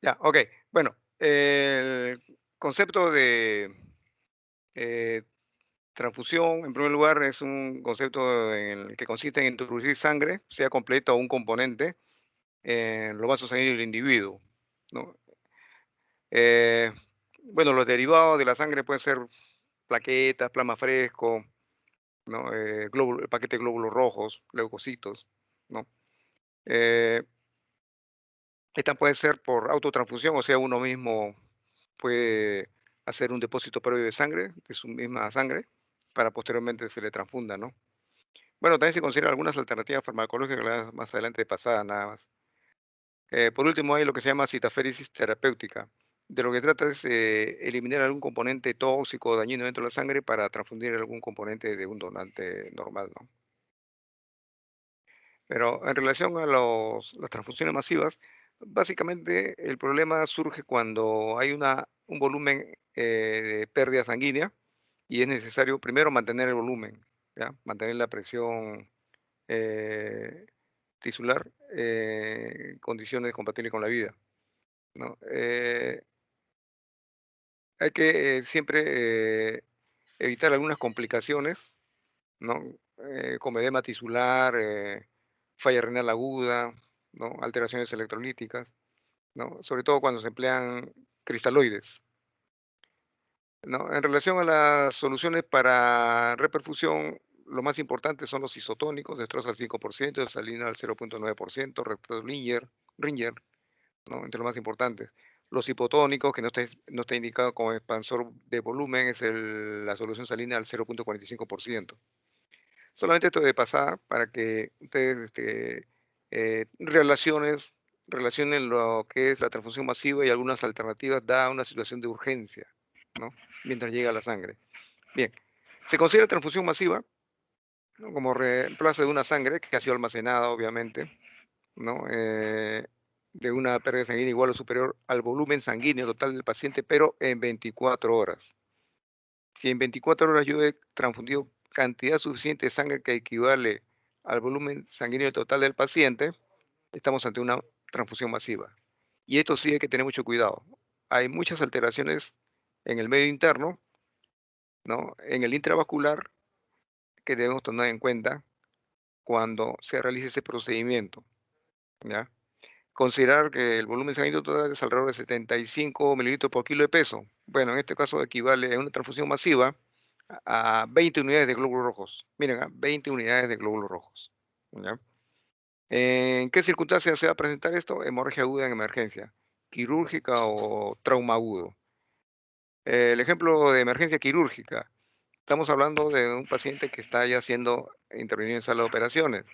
Ya, ok. Bueno, el concepto de eh, transfusión, en primer lugar, es un concepto en el que consiste en introducir sangre, sea completo o un componente, en los vasos sanguíneos del individuo, ¿no? Eh, bueno, los derivados de la sangre pueden ser plaquetas, plasma fresco, ¿no? El paquete de glóbulos rojos, leucocitos, ¿no? Eh, Esta puede ser por autotransfusión, o sea, uno mismo puede hacer un depósito previo de sangre, de su misma sangre, para posteriormente se le transfunda, ¿no? Bueno, también se consideran algunas alternativas farmacológicas que las más adelante de pasada, nada más. Por último, hay lo que se llama citaféresis terapéutica. De lo que trata es eliminar algún componente tóxico o dañino dentro de la sangre para transfundir algún componente de un donante normal, ¿no? Pero en relación a las transfusiones masivas, básicamente el problema surge cuando hay un volumen de pérdida sanguínea y es necesario primero mantener el volumen, ¿ya? Mantener la presión eh, tisular en condiciones compatibles con la vida, ¿no? Hay que siempre evitar algunas complicaciones, ¿no? Como edema tisular, falla renal aguda, ¿no? Alteraciones electrolíticas, ¿no? Sobre todo cuando se emplean cristaloides, ¿no? En relación a las soluciones para reperfusión, lo más importante son los isotónicos, dextrosa al 5%, salina al 0,9%, Ringer, ¿no? Entre los más importantes. Los hipotónicos, que no está indicado como expansor de volumen, es la solución salina al 0,45%. Solamente esto de pasada para que ustedes relacionen lo que es la transfusión masiva y algunas alternativas da una situación de urgencia, ¿no? Mientras llega la sangre. Bien, se considera transfusión masiva, ¿no? Como reemplazo de una sangre que ha sido almacenada, obviamente, ¿no? De una pérdida sanguínea igual o superior al volumen sanguíneo total del paciente, pero en 24 horas. Si en 24 horas yo he transfundido cantidad suficiente de sangre que equivale al volumen sanguíneo total del paciente, estamos ante una transfusión masiva. Y esto sí hay que tener mucho cuidado. Hay muchas alteraciones en el medio interno, ¿no? En el intravascular, que debemos tener en cuenta cuando se realice ese procedimiento, ¿ya? Considerar que el volumen sanguíneo total es alrededor de 75 mililitros por kilo de peso. Bueno, en este caso equivale a una transfusión masiva a 20 unidades de glóbulos rojos. Miren, 20 unidades de glóbulos rojos, ¿ya? ¿En qué circunstancias se va a presentar esto? Hemorragia aguda en emergencia, quirúrgica o trauma agudo. El ejemplo de emergencia quirúrgica. Estamos hablando de un paciente que está ya siendo intervenido en sala de operaciones,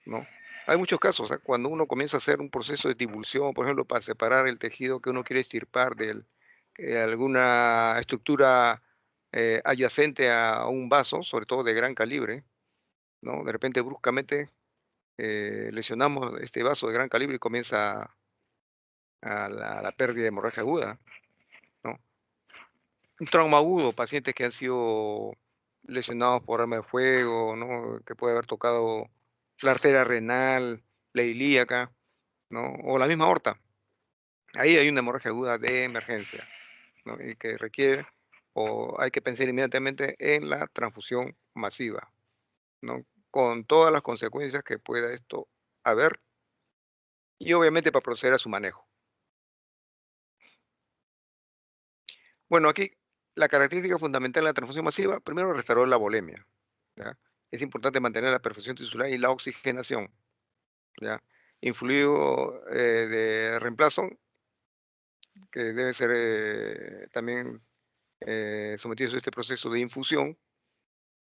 ¿no? Hay muchos casos, cuando uno comienza a hacer un proceso de divulsión, por ejemplo, para separar el tejido que uno quiere extirpar de alguna estructura adyacente a un vaso, sobre todo de gran calibre, ¿no? De repente, bruscamente, lesionamos este vaso de gran calibre y comienza la pérdida de hemorragia aguda, ¿no? Un trauma agudo, pacientes que han sido lesionados por arma de fuego, ¿no? Que puede haber tocado la arteria renal, la ilíaca, ¿no? O la misma aorta. Ahí hay una hemorragia aguda de emergencia, ¿no? Y que requiere o hay que pensar inmediatamente en la transfusión masiva, ¿no? Con todas las consecuencias que pueda esto haber y obviamente para proceder a su manejo. Bueno, aquí la característica fundamental de la transfusión masiva, primero restaurar la volemia, ¿ya? Es importante mantener la perfusión tisular y la oxigenación, ¿ya? Influido de reemplazo, que debe ser también sometidos a este proceso de infusión,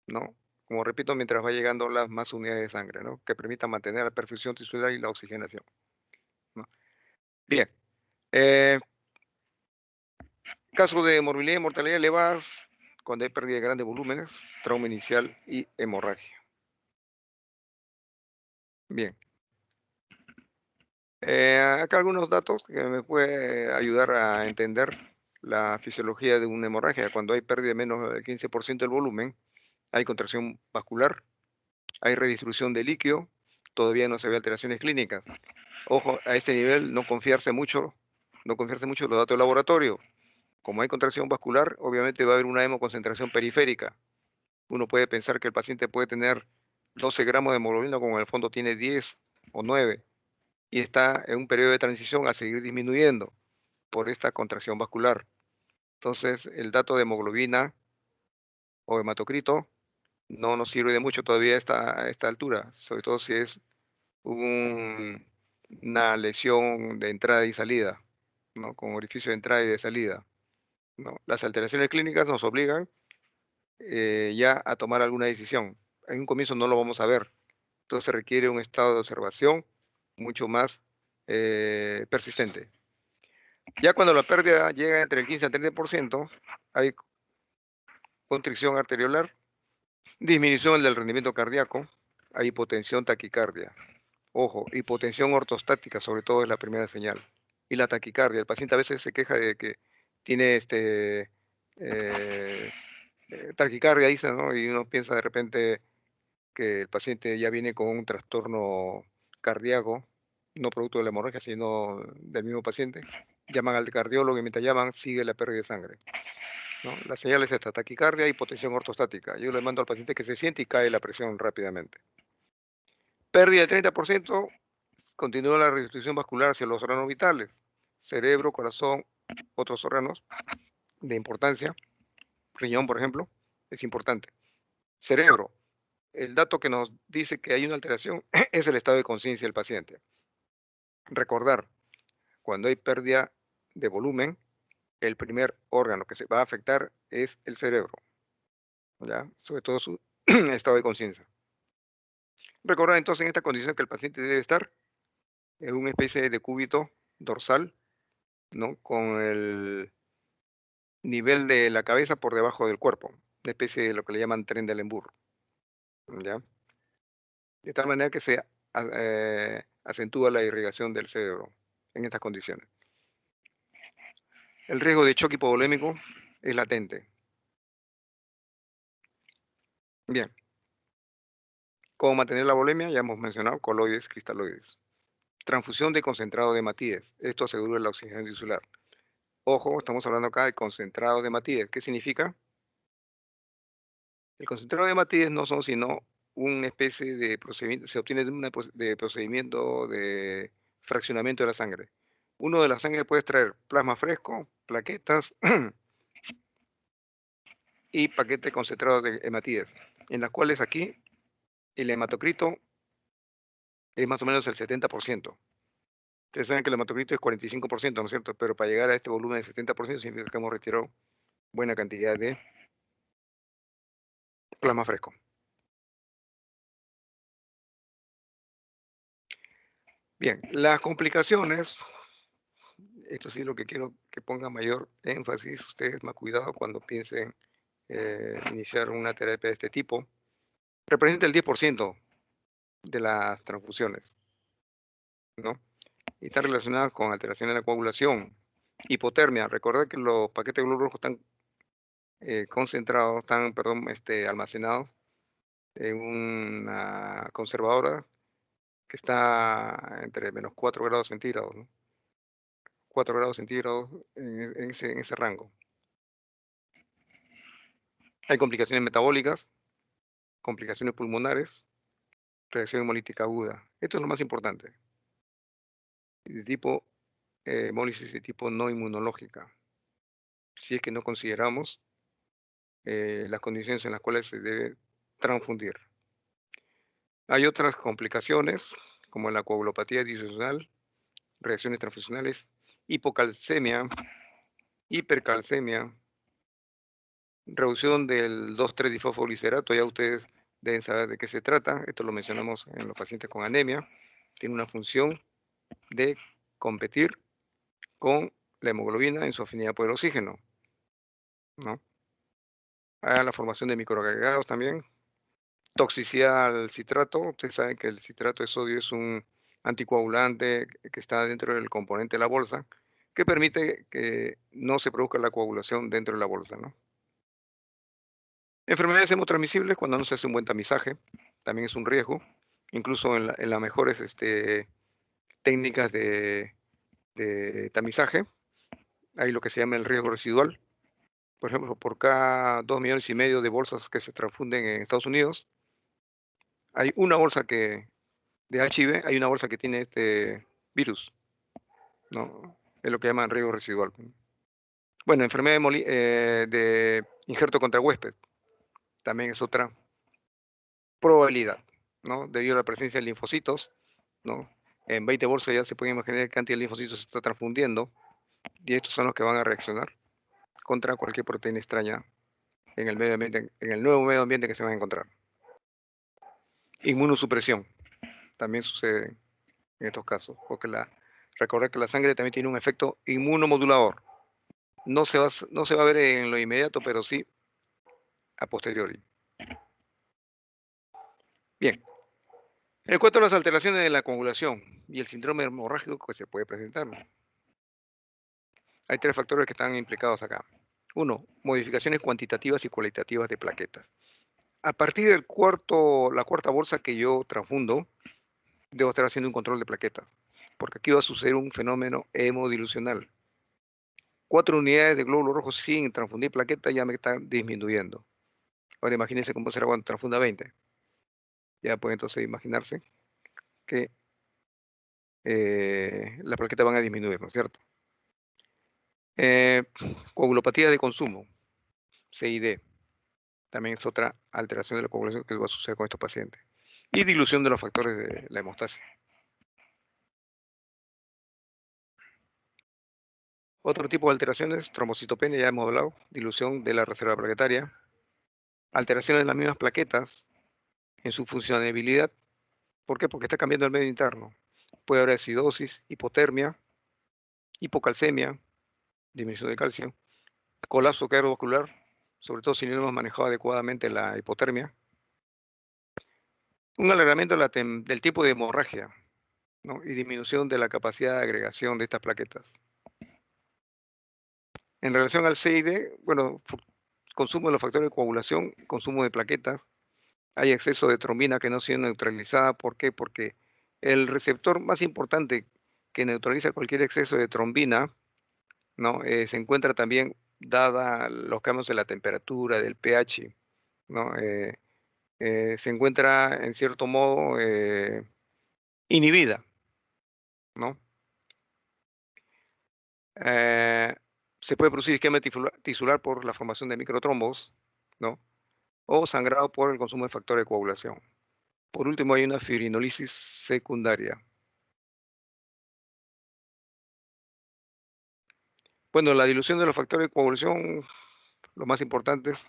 ¿no? Como repito, mientras va llegando las más unidades de sangre, ¿no? Que permitan mantener la perfusión tisular y la oxigenación, ¿no? Bien, eh, caso de morbilidad y mortalidad elevadas, cuando hay pérdida de grandes volúmenes, trauma inicial y hemorragia. Bien, acá algunos datos que me puede ayudar a entender la fisiología de una hemorragia. Cuando hay pérdida de menos del 15% del volumen, hay contracción vascular, hay redistribución de líquido, todavía no se ve alteraciones clínicas. Ojo, a este nivel no confiarse mucho, no confiarse mucho en los datos de laboratorio. Como hay contracción vascular, obviamente va a haber una hemoconcentración periférica. Uno puede pensar que el paciente puede tener 12 gramos de hemoglobina cuando en el fondo tiene 10 o 9 y está en un periodo de transición a seguir disminuyendo por esta contracción vascular. Entonces, el dato de hemoglobina o hematocrito no nos sirve de mucho todavía a esta altura, sobre todo si es una lesión de entrada y salida, ¿no? Con orificio de entrada y de salida, ¿no? Las alteraciones clínicas nos obligan ya a tomar alguna decisión. En un comienzo no lo vamos a ver, entonces se requiere un estado de observación mucho más persistente. Ya cuando la pérdida llega entre el 15 al 30%, hay constricción arteriolar, disminución del rendimiento cardíaco, hay hipotensión, taquicardia. Ojo, hipotensión ortostática sobre todo es la primera señal. Y la taquicardia, el paciente a veces se queja de que tiene eh, taquicardia, dice, ¿no? Y uno piensa de repente que el paciente ya viene con un trastorno cardíaco, no producto de la hemorragia, sino del mismo paciente. Llaman al cardiólogo y mientras llaman sigue la pérdida de sangre, ¿no? La señal es esta, taquicardia y hipotensión ortostática. Yo le mando al paciente que se siente y cae la presión rápidamente. Pérdida del 30%, continúa la redistribución vascular hacia los órganos vitales, cerebro, corazón, otros órganos de importancia, riñón, por ejemplo, es importante. Cerebro, el dato que nos dice que hay una alteración es el estado de conciencia del paciente. Recordar, cuando hay pérdida de volumen, el primer órgano que se va a afectar es el cerebro, ¿ya? Sobre todo su estado de conciencia. Recordar entonces en esta condición que el paciente debe estar en una especie de cúbito dorsal, ¿no? Con el nivel de la cabeza por debajo del cuerpo, una especie de lo que le llaman tren del embur, ¿ya? De tal manera que se acentúa la irrigación del cerebro en estas condiciones. El riesgo de choque hipovolémico es latente. Bien, ¿cómo mantener la volemia? Ya hemos mencionado coloides, cristaloides. Transfusión de concentrado de hematíes. Esto asegura la oxigenación tisular. Ojo, estamos hablando acá de concentrado de hematíes. ¿Qué significa? El concentrado de hematíes no son sino una especie de procedimiento, se obtiene de procedimiento de fraccionamiento de la sangre. Uno de la sangre puede extraer plasma fresco, plaquetas y paquetes concentrados de hematíes, en las cuales aquí el hematocrito es más o menos el 70%. Ustedes saben que el hematocrito es 45%, ¿no es cierto? Pero para llegar a este volumen de 70% significa que hemos retirado buena cantidad de plasma fresco. Bien, las complicaciones, esto sí es lo que quiero que pongan mayor énfasis, ustedes más cuidado cuando piensen iniciar una terapia de este tipo, representa el 10% de las transfusiones, ¿no? Y están relacionadas con alteraciones de la coagulación, hipotermia. Recordad que los paquetes de glóbulos rojos están concentrados, están, perdón, almacenados en una conservadora que está entre menos 4 grados centígrados, ¿no? 4 grados centígrados en ese rango. Hay complicaciones metabólicas, complicaciones pulmonares, reacción hemolítica aguda. Esto es lo más importante. De tipo hemólisis de tipo no inmunológica. Si es que no consideramos las condiciones en las cuales se debe transfundir. Hay otras complicaciones, como la coagulopatía disfuncional, reacciones transfusionales, hipocalcemia, hipercalcemia, reducción del 2,3-difosfoliserato, ya ustedes deben saber de qué se trata, esto lo mencionamos en los pacientes con anemia, tiene una función de competir con la hemoglobina en su afinidad por el oxígeno, ¿no? Hay la formación de microagregados también, toxicidad al citrato, ustedes saben que el citrato de sodio es un anticoagulante que está dentro del componente de la bolsa, que permite que no se produzca la coagulación dentro de la bolsa, ¿no? Enfermedades hemotransmisibles cuando no se hace un buen tamizaje, también es un riesgo, incluso en las mejores técnicas de de tamizaje. Hay lo que se llama el riesgo residual. Por ejemplo, por cada 2,5 millones de bolsas que se transfunden en Estados Unidos, hay una bolsa de HIV, hay una bolsa que tiene este virus, ¿no? Es lo que llaman riesgo residual. Bueno, enfermedad de injerto contra huésped, también es otra probabilidad, ¿no? Debido a la presencia de linfocitos, ¿no? En 20 bolsas ya se puede imaginar qué cantidad de linfocitos se está transfundiendo, y estos son los que van a reaccionar contra cualquier proteína extraña en el medio ambiente, en el nuevo medio ambiente que se van a encontrar. Inmunosupresión también sucede en estos casos, porque recordar que la sangre también tiene un efecto inmunomodulador. No se va a ver en lo inmediato, pero sí a posteriori. Bien, en cuanto a las alteraciones de la coagulación y el síndrome hemorrágico que se puede presentar, hay 3 factores que están implicados acá. 1, modificaciones cuantitativas y cualitativas de plaquetas. A partir la cuarta bolsa que yo transfundo, debo estar haciendo un control de plaquetas, porque aquí va a suceder un fenómeno hemodilucional. 4 unidades de glóbulos rojos sin transfundir plaquetas ya me están disminuyendo. Ahora imagínense cómo será cuando transfunda 20. Ya puede entonces imaginarse que las plaquetas van a disminuir, ¿no es cierto? Coagulopatía de consumo, CID, también es otra alteración de la coagulación que va a suceder con estos pacientes. Y dilución de los factores de la hemostasia. Otro tipo de alteraciones, trombocitopenia, ya hemos hablado, dilución de la reserva plaquetaria, alteraciones de las mismas plaquetas en su funcionabilidad. ¿Por qué? Porque está cambiando el medio interno. Puede haber acidosis, hipotermia, hipocalcemia, disminución de calcio, colapso cardiovascular, sobre todo si no hemos manejado adecuadamente la hipotermia, un alargamiento del tiempo de hemorragia, ¿no? Y disminución de la capacidad de agregación de estas plaquetas. En relación al CID, bueno, consumo de los factores de coagulación, consumo de plaquetas, hay exceso de trombina que no ha sido neutralizada. ¿Por qué? Porque el receptor más importante que neutraliza cualquier exceso de trombina, ¿no? Se encuentra también, dada los cambios de la temperatura, del pH, ¿no? Se encuentra en cierto modo inhibida, ¿no? Eh, Se puede producir isquemia tisular por la formación de microtrombos, ¿no? O sangrado por el consumo de factores de coagulación. Por último, hay una fibrinolisis secundaria. Bueno, la dilución de los factores de coagulación, los más importantes,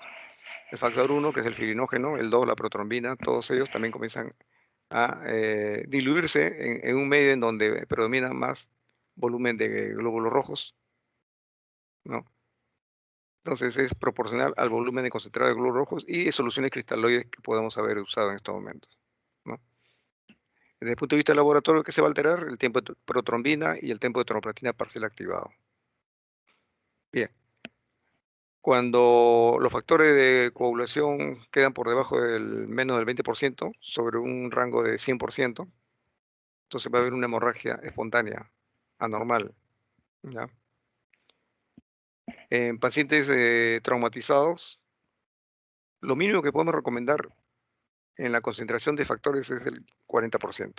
el factor 1, que es el fibrinógeno, el 2, la protrombina, todos ellos también comienzan a diluirse en un medio en donde predomina más volumen de glóbulos rojos, ¿no? Entonces es proporcional al volumen de concentrado de glóbulos rojos y soluciones cristaloides que podemos haber usado en estos momentos, ¿no? Desde el punto de vista del laboratorio, ¿qué se va a alterar? El tiempo de protrombina y el tiempo de tromboplastina parcial activado. Bien. Cuando los factores de coagulación quedan por debajo del menos del 20% sobre un rango de 100%, entonces va a haber una hemorragia espontánea, anormal, ¿ya? En pacientes traumatizados, lo mínimo que podemos recomendar en la concentración de factores es el 40%,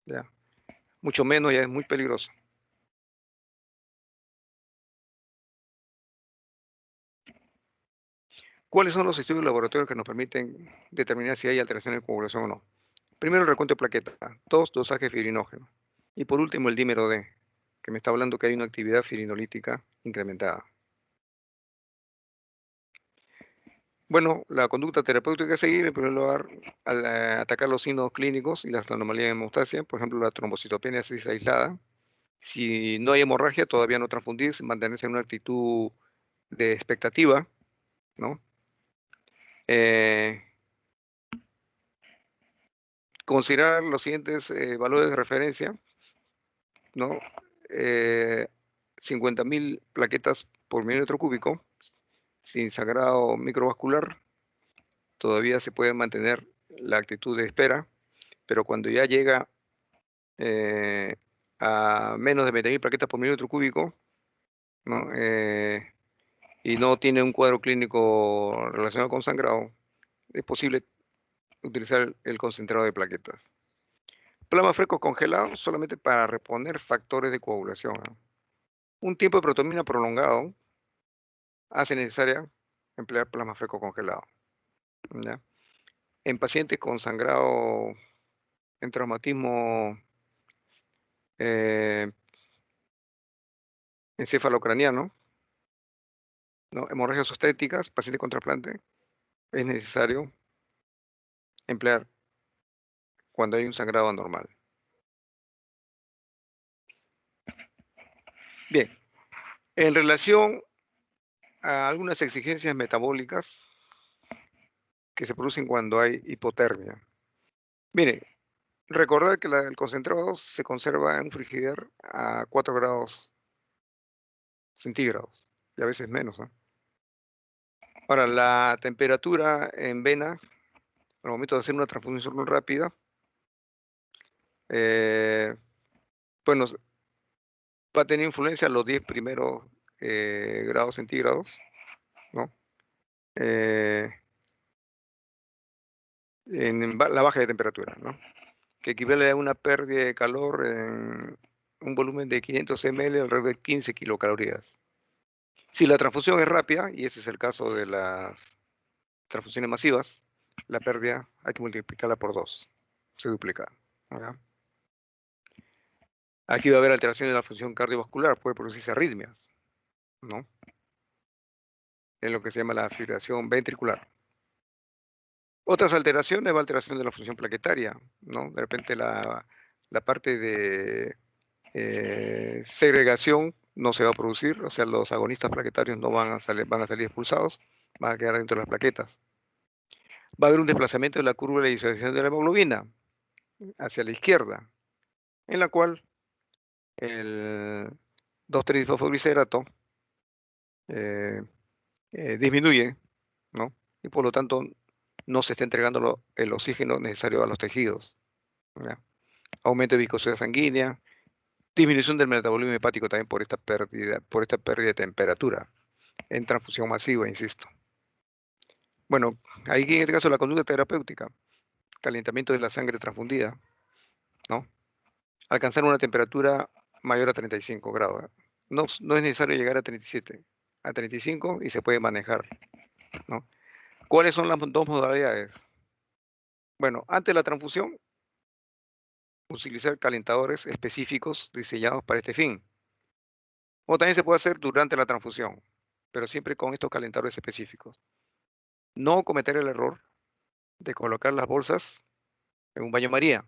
¿ya? Mucho menos ya es muy peligroso. ¿Cuáles son los estudios laboratorios que nos permiten determinar si hay alteraciones de coagulación o no? Primero, el recuento de plaquetas. 2, dosaje fibrinógeno. Y por último, el dímero D, que me está hablando que hay una actividad fibrinolítica incrementada. Bueno, la conducta terapéutica a seguir, en primer lugar, al atacar los signos clínicos y las anomalías de hemostasia, por ejemplo, la trombocitopenia es aislada. Si no hay hemorragia, todavía no transfundirse, mantenerse en una actitud de expectativa, ¿no? Eh, Considerar los siguientes valores de referencia, ¿no? 50.000 plaquetas por milímetro cúbico, sin sangrado microvascular, todavía se puede mantener la actitud de espera, pero cuando ya llega a menos de 20.000 plaquetas por milímetro cúbico, ¿no? Y no tiene un cuadro clínico relacionado con sangrado, es posible utilizar el concentrado de plaquetas. Plasma fresco congelado solamente para reponer factores de coagulación, ¿no? Un tiempo de protomina prolongado hace necesaria emplear plasma fresco congelado, ¿ya? En pacientes con sangrado en traumatismo eh, encefalocraniano, ¿no? Hemorragias obstétricas, pacientes con trasplante, es necesario emplear cuando hay un sangrado anormal. Bien, en relación a algunas exigencias metabólicas que se producen cuando hay hipotermia. Mire, recordar que el concentrado se conserva en un frigider a 4 grados centígrados y a veces menos, ¿no? Ahora, la temperatura en vena al momento de hacer una transfusión rápida, eh, bueno, va a tener influencia los 10 primeros grados centígrados, ¿no? Eh, en la baja de temperatura, ¿no? Que equivale a una pérdida de calor en un volumen de 500 ml, alrededor de 15 kilocalorías. Si la transfusión es rápida, y ese es el caso de las transfusiones masivas, la pérdida hay que multiplicarla por 2, se duplica, ¿ya? Aquí va a haber alteraciones de la función cardiovascular, puede producirse arritmias, ¿no? En lo que se llama la fibrilación ventricular. Otras alteraciones, va alteración de la función plaquetaria, ¿no? De repente la parte de segregación no se va a producir, o sea, los agonistas plaquetarios no van a salir expulsados, van a quedar dentro de las plaquetas. Va a haber un desplazamiento de la curva de disociación de la hemoglobina hacia la izquierda, en la cual el 2,3-fosfoglicerato eh, disminuye, ¿no? Y por lo tanto no se está entregando el oxígeno necesario a los tejidos, ¿ya? Aumento de viscosidad sanguínea, disminución del metabolismo hepático también por esta pérdida de temperatura en transfusión masiva, insisto. Bueno, ahí en este caso la conducta terapéutica, calentamiento de la sangre transfundida, ¿no? Alcanzar una temperatura mayor a 35 grados, ¿eh? No es necesario llegar a 37, a 35 y se puede manejar, ¿no? ¿Cuáles son las dos modalidades? Bueno, antes de la transfusión, utilizar calentadores específicos diseñados para este fin. O también se puede hacer durante la transfusión, pero siempre con estos calentadores específicos. No cometer el error de colocar las bolsas en un baño María,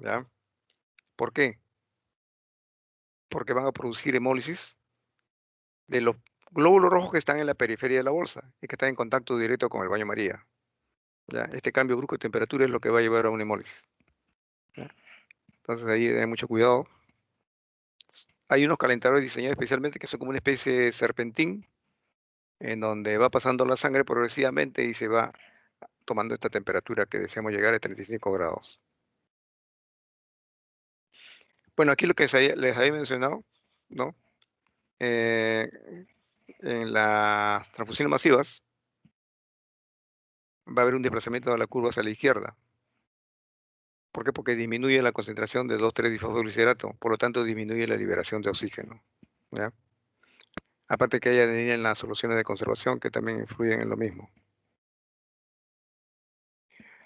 ¿ya? ¿Por qué? Porque van a producir hemólisis de los glóbulos rojos que están en la periferia de la bolsa y que están en contacto directo con el baño María, ¿ya? Este cambio brusco de temperatura es lo que va a llevar a una hemólisis, ¿ya? Entonces ahí hay mucho cuidado. Hay unos calentadores diseñados especialmente que son como una especie de serpentín en donde va pasando la sangre progresivamente y se va tomando esta temperatura que deseamos llegar a 35 grados. Bueno, aquí lo que les había mencionado, ¿no? Eh, en las transfusiones masivas va a haber un desplazamiento de la curva hacia la izquierda. ¿Por qué? Porque disminuye la concentración de 2,3-difosfoglicerato, por lo tanto disminuye la liberación de oxígeno, ¿ya? Aparte que hay adenina en las soluciones de conservación que también influyen en lo mismo.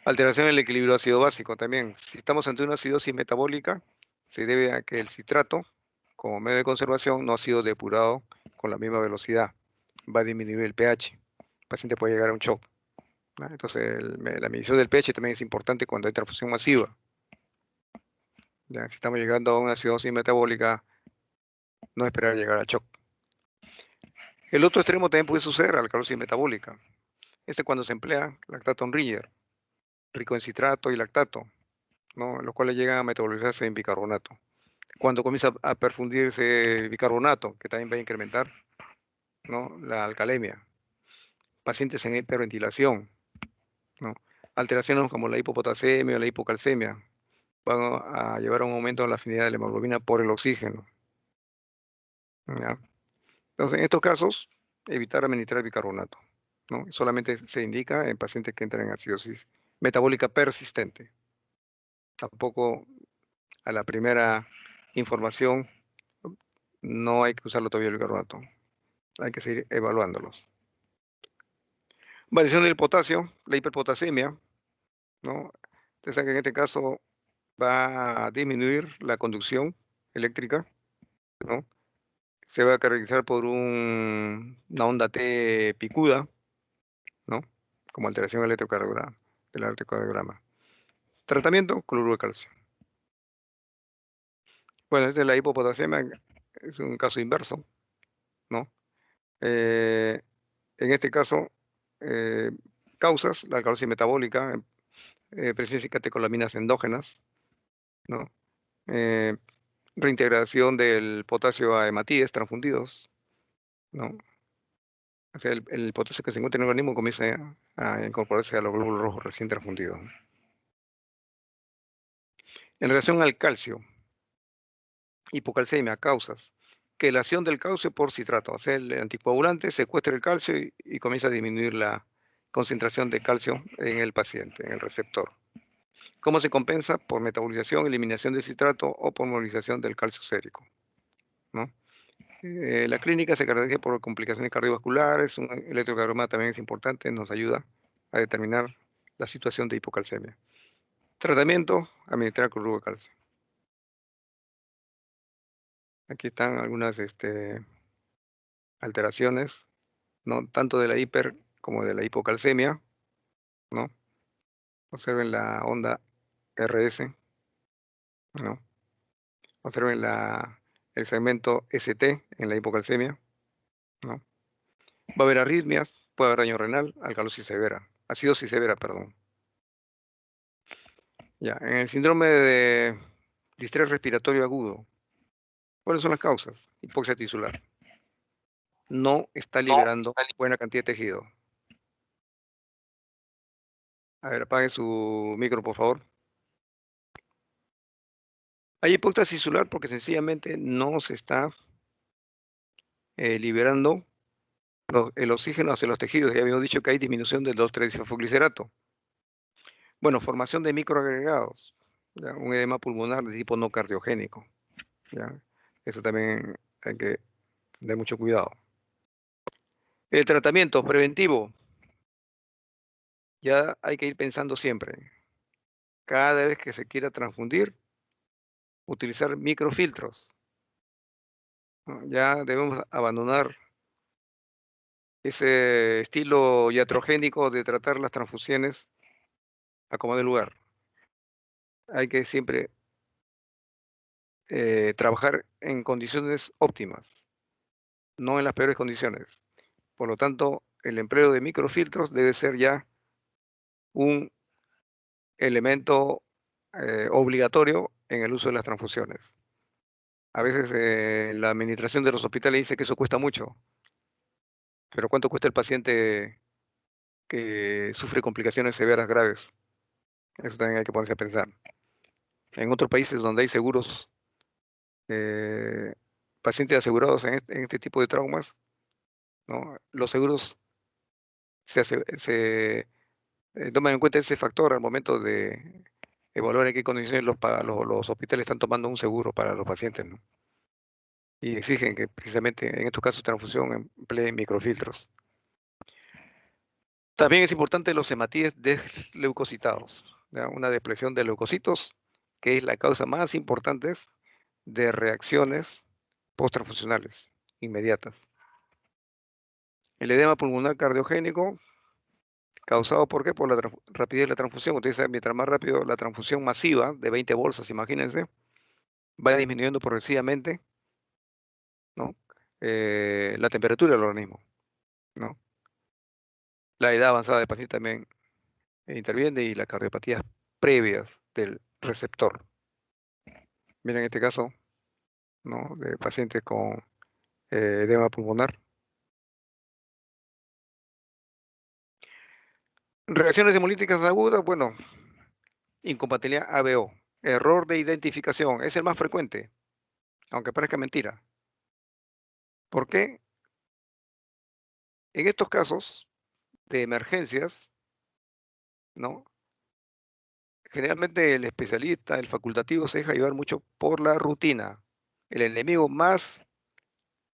Alteración en el equilibrio ácido-básico también. Si estamos ante una acidosis metabólica, se debe a que el citrato, como medio de conservación, no ha sido depurado con la misma velocidad. Va a disminuir el pH. El paciente puede llegar a un shock, ¿no? Entonces, la medición del pH también es importante cuando hay transfusión masiva, ¿ya? Si estamos llegando a una acidosis metabólica, no esperar llegar al shock. El otro extremo también puede suceder, la alcalosis metabólica. Este es cuando se emplea lactato Riller, rico en citrato y lactato, ¿no? Los cuales llegan a metabolizarse en bicarbonato. Cuando comienza a perfundirse bicarbonato, que también va a incrementar, ¿no?, la alcalemia. Pacientes en hiperventilación, ¿no? Alteraciones como la hipopotasemia o la hipocalcemia, van a llevar a un aumento de la afinidad de la hemoglobina por el oxígeno, ¿ya? Entonces, en estos casos, evitar administrar bicarbonato, ¿no? Solamente se indica en pacientes que entran en acidosis metabólica persistente. Tampoco a la primera información no hay que usarlo todavía el bicarbonato. Hay que seguir evaluándolos. Variación del potasio, la hiperpotasemia, ¿no? Ustedes saben que en este caso va a disminuir la conducción eléctrica, ¿no? Se va a caracterizar por una onda T picuda, ¿no? Como alteración electrocardiograma, del electrocardiograma. Tratamiento, cloruro de calcio. Bueno, esta es la hipopotasemia, es un caso inverso, ¿no? En este caso, eh, causas, la alcalosis metabólica, presencia de catecolaminas endógenas, ¿no? Eh, reintegración del potasio a hematíes transfundidos, ¿no? O sea, el potasio que se encuentra en el organismo comienza a incorporarse a los glóbulos rojos recién transfundidos. En relación al calcio, hipocalcemia, causas. Quelación del calcio por citrato. O sea, el anticoagulante secuestra el calcio y comienza a disminuir la concentración de calcio en el paciente, en el receptor. ¿Cómo se compensa? Por metabolización, eliminación de citrato o por movilización del calcio sérico, ¿no? La clínica se caracteriza por complicaciones cardiovasculares, un electrocardiograma también es importante, nos ayuda a determinar la situación de hipocalcemia. Tratamiento, administrar cloruro de calcio. Aquí están algunas alteraciones, ¿no? Tanto de la hiper como de la hipocalcemia, ¿no? Observen la onda RS, ¿no? Observen el segmento ST en la hipocalcemia, ¿no? Va a haber arritmias, puede haber daño renal, alcalosis severa, acidosis severa, perdón. Ya, en el síndrome de distrés respiratorio agudo, ¿cuáles son las causas? Hipoxia tisular. No está liberando buena cantidad de tejido. A ver, apague su micro, por favor. Hay hipoxia tisular porque sencillamente no se está liberando el oxígeno hacia los tejidos. Ya habíamos dicho que hay disminución del 2,3-bisfosfoglicerato. Bueno, formación de microagregados. ¿Ya? Un edema pulmonar de tipo no cardiogénico. ¿Ya? Eso también hay que tener mucho cuidado. El tratamiento preventivo. Ya hay que ir pensando siempre. Cada vez que se quiera transfundir, utilizar microfiltros, ¿no? Ya debemos abandonar ese estilo iatrogénico de tratar las transfusiones a como de lugar. Hay que siempre trabajar en condiciones óptimas, no en las peores condiciones. Por lo tanto, el empleo de microfiltros debe ser ya un elemento obligatorio en el uso de las transfusiones. A veces la administración de los hospitales dice que eso cuesta mucho, pero ¿cuánto cuesta el paciente que sufre complicaciones severas graves? Eso también hay que ponerse a pensar. En otros países donde hay seguros, eh, pacientes asegurados en este tipo de traumas, ¿no? Los seguros toman en cuenta ese factor al momento de evaluar en qué condiciones los hospitales están tomando un seguro para los pacientes, ¿no? Y exigen que precisamente en estos casos de transfusión empleen microfiltros. También es importante los hematíes desleucocitados, ¿ya? Una depresión de leucocitos, que es la causa más importante de reacciones posttransfusionales inmediatas. El edema pulmonar cardiogénico, causado ¿por qué? Por la rapidez de la transfusión. Ustedes saben, mientras más rápido la transfusión masiva de 20 bolsas, imagínense, va disminuyendo progresivamente, ¿no? La temperatura del organismo, ¿no? La edad avanzada del paciente también interviene y las cardiopatías previas del receptor. Miren en este caso, ¿no? De pacientes con edema pulmonar. Reacciones hemolíticas agudas, bueno, incompatibilidad ABO. Error de identificación. Es el más frecuente, aunque parezca mentira. ¿Por qué? En estos casos de emergencias, ¿no? Generalmente el especialista, el facultativo, se deja llevar mucho por la rutina. El enemigo más,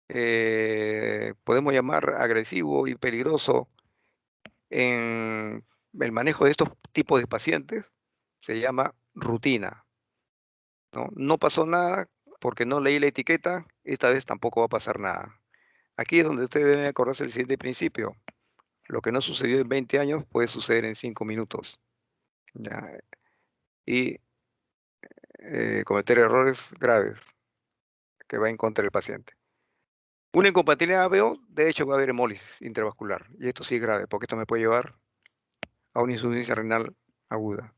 podemos llamar agresivo y peligroso en el manejo de estos tipos de pacientes, se llama rutina, ¿no? No pasó nada porque no leí la etiqueta, esta vez tampoco va a pasar nada. Aquí es donde ustedes deben acordarse del siguiente principio. Lo que no sucedió en 20 años puede suceder en 5 minutos. ¿Ya? Y cometer errores graves que va en contra del paciente. Una incompatibilidad ABO, de hecho, va a haber hemólisis intravascular. Y esto sí es grave, porque esto me puede llevar a una insuficiencia renal aguda.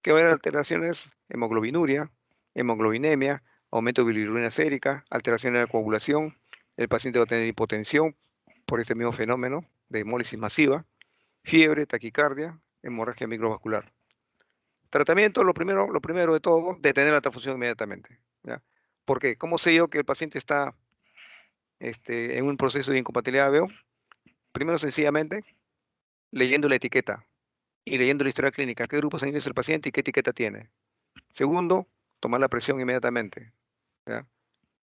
Que va a haber alteraciones, hemoglobinuria, hemoglobinemia, aumento de bilirrubina sérica, alteraciones de la coagulación. El paciente va a tener hipotensión por este mismo fenómeno de hemólisis masiva, fiebre, taquicardia, hemorragia microvascular. Tratamiento, lo primero de todo, detener la transfusión inmediatamente. ¿Ya? ¿Por qué? ¿Cómo sé yo que el paciente está en un proceso de incompatibilidad ABO? Primero, sencillamente, leyendo la etiqueta y leyendo la historia clínica. ¿Qué grupo sanguíneo es el paciente y qué etiqueta tiene? Segundo, tomar la presión inmediatamente. ¿Ya?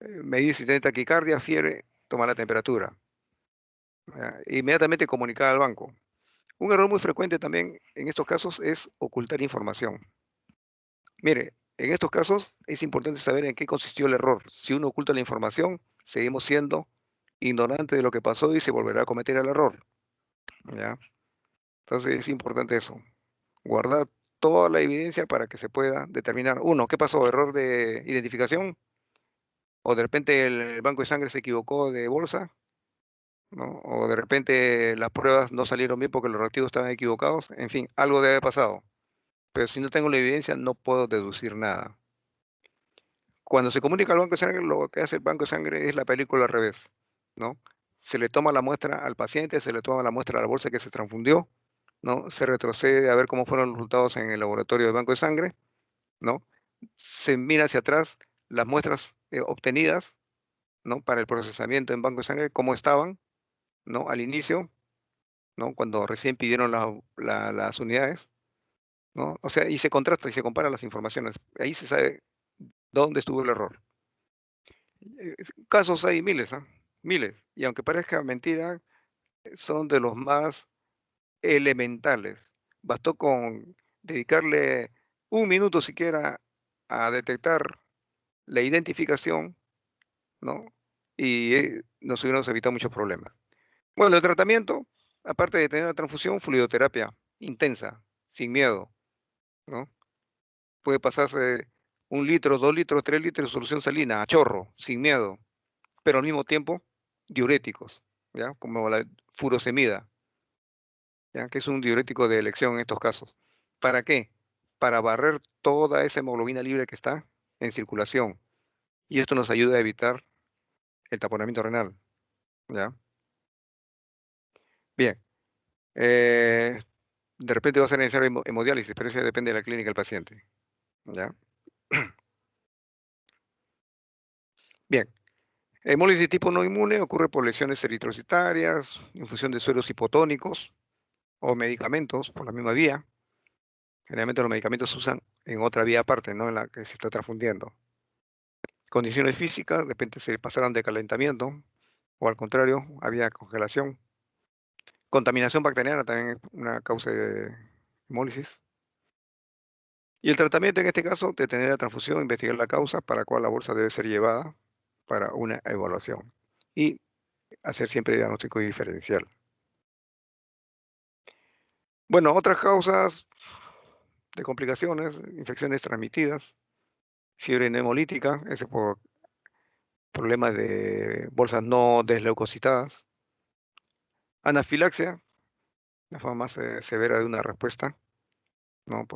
Medir si tiene taquicardia, fiebre, tomar la temperatura. ¿Ya? Inmediatamente comunicar al banco. Un error muy frecuente también en estos casos es ocultar información. Mire, en estos casos es importante saber en qué consistió el error. Si uno oculta la información, seguimos siendo ignorantes de lo que pasó y se volverá a cometer el error. ¿Ya? Entonces es importante eso, guardar toda la evidencia para que se pueda determinar, uno, ¿qué pasó? ¿Error de identificación? ¿O de repente el banco de sangre se equivocó de bolsa? ¿No? ¿O de repente las pruebas no salieron bien porque los reactivos estaban equivocados? En fin, algo debe haber pasado. Pero si no tengo la evidencia, no puedo deducir nada. Cuando se comunica al banco de sangre, lo que hace el banco de sangre es la película al revés, ¿no? Se le toma la muestra al paciente, se le toma la muestra a la bolsa que se transfundió, ¿no? Se retrocede a ver cómo fueron los resultados en el laboratorio de banco de sangre, ¿no? Se mira hacia atrás las muestras obtenidas, ¿no? Para el procesamiento en banco de sangre, cómo estaban, ¿no? Al inicio, ¿no? Cuando recién pidieron las unidades, ¿no? O sea, y se contrasta y se compara las informaciones. Ahí se sabe dónde estuvo el error. Casos hay miles, ¿ah? Miles. Y aunque parezca mentira, son de los más elementales. Bastó con dedicarle un minuto siquiera a detectar la identificación, ¿no? Y nos hubiéramos evitado muchos problemas. Bueno, el tratamiento, aparte de tener la transfusión, fluidoterapia intensa, sin miedo, ¿no? Puede pasarse 1 litro, 2 litros, 3 litros de solución salina a chorro, sin miedo, pero al mismo tiempo diuréticos, ¿ya? Como la furosemida, ¿ya? Que es un diurético de elección en estos casos. ¿Para qué? Para barrer toda esa hemoglobina libre que está en circulación. Y esto nos ayuda a evitar el taponamiento renal, ¿ya? Bien. eh, de repente va a ser necesario hemodiálisis, pero eso ya depende de la clínica del paciente, ¿ya? Bien. Hemólisis tipo no inmune ocurre por lesiones eritrocitarias, infusión de sueros hipotónicos o medicamentos por la misma vía. Generalmente los medicamentos se usan en otra vía aparte, no en la que se está transfundiendo. Condiciones físicas, de repente se pasaron de calentamiento o al contrario, había congelación. Contaminación bacteriana también es una causa de hemólisis. Y el tratamiento en este caso, detener la transfusión, investigar la causa para la cual la bolsa debe ser llevada para una evaluación. Y hacer siempre diagnóstico diferencial. Bueno, otras causas de complicaciones, infecciones transmitidas, fiebre hemolítica, ese por problemas de bolsas no desleucocitadas, anafilaxia, la forma más severa de una respuesta, ¿no?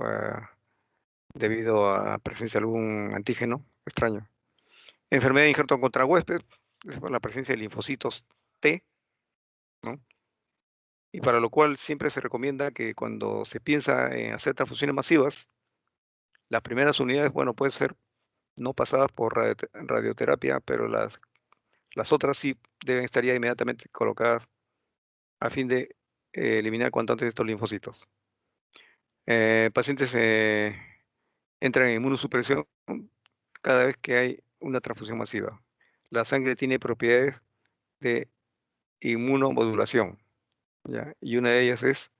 Debido a presencia de algún antígeno extraño. Enfermedad de injerto contra huésped, es por la presencia de linfocitos T, ¿no? Y para lo cual siempre se recomienda que cuando se piensa en hacer transfusiones masivas, Las primeras unidades, bueno, pueden ser no pasadas por radioterapia, pero las otras sí deben estar ya inmediatamente colocadas a fin de eliminar cuanto antes estos linfocitos. Pacientes entran en inmunosupresión cada vez que hay una transfusión masiva. La sangre tiene propiedades de inmunomodulación, ¿ya? Y una de ellas es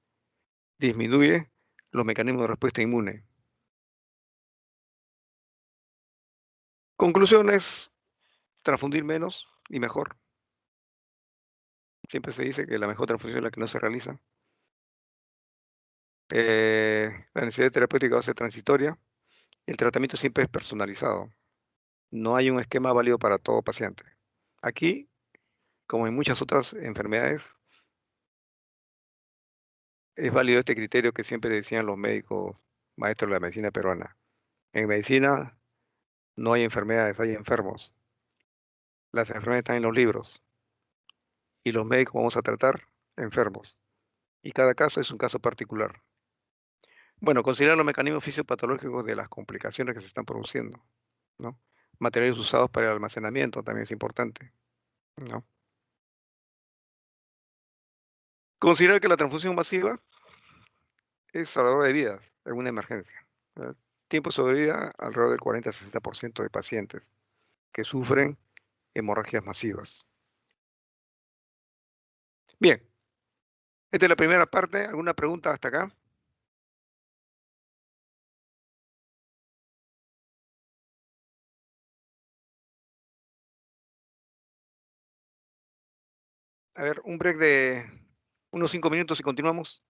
disminuye los mecanismos de respuesta inmune. Conclusiones, transfundir menos y mejor. Siempre se dice que la mejor transfusión es la que no se realiza. La necesidad terapéutica va a ser transitoria. El tratamiento siempre es personalizado. No hay un esquema válido para todo paciente. Aquí, como en muchas otras enfermedades, es válido este criterio que siempre decían los médicos maestros de la medicina peruana. En medicina no hay enfermedades, hay enfermos. Las enfermedades están en los libros y los médicos vamos a tratar enfermos. Y cada caso es un caso particular. Bueno, considerar los mecanismos fisiopatológicos de las complicaciones que se están produciendo, ¿no? Materiales usados para el almacenamiento también es importante, ¿no? Considerar que la transfusión masiva es salvador de vidas en una emergencia. ¿Verdad? Tiempo de sobrevida alrededor del 40 a 60% de pacientes que sufren hemorragias masivas. Bien, esta es la primera parte. ¿Alguna pregunta hasta acá? A ver, un break de unos 5 minutos y continuamos.